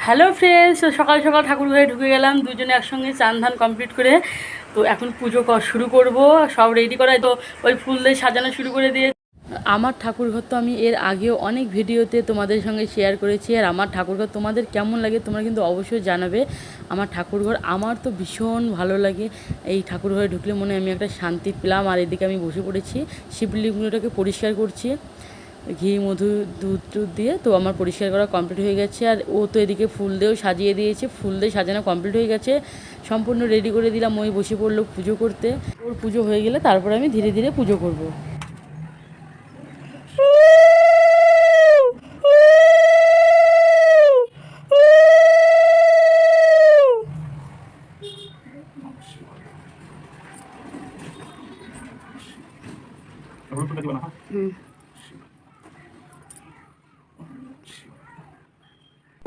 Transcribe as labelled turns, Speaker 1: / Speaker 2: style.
Speaker 1: Hello friends, সকাল সকাল ঠাকুর ঘরে ঢুকে গেলাম দুজনে একসঙ্গে চান ধান কমপ্লিট করে। তো এখন পুজো শুরু করব, সব রেডি করাই তো ওই ফুল দিয়ে সাজানো শুরু করে দিয়ে। আমার ঠাকুরঘর তো আমি এর আগেও অনেক ভিডিওতে তোমাদের সঙ্গে শেয়ার করেছি, আর আমার ঠাকুরঘর তোমাদের কেমন লাগে তোমরা কিন্তু অবশ্যই জানাবে। আমার ঠাকুরঘর আমার তো ভীষণ ভালো লাগে। এই ঠাকুরঘরে ঢুকলে মনে হয় আমি একটা শান্তি পেলাম। আর এদিকে আমি বসে পড়েছি, শিবলিঙ্গটাকে পরিষ্কার করছি ঘি মধু দুধ টুধ দিয়ে। তো আমার পরিষ্কার করা কমপ্লিট হয়ে গেছে, আর ও তো এদিকে ফুল দিয়েও সাজিয়ে দিয়েছে, ফুল দিয়ে সাজানো কমপ্লিট হয়ে গেছে, সম্পূর্ণ রেডি করে দিলাম। ওই বসে পড়লো পুজো করতে। ওর পুজো হয়ে গেলে তারপরে আমি ধীরে ধীরে পুজো করব।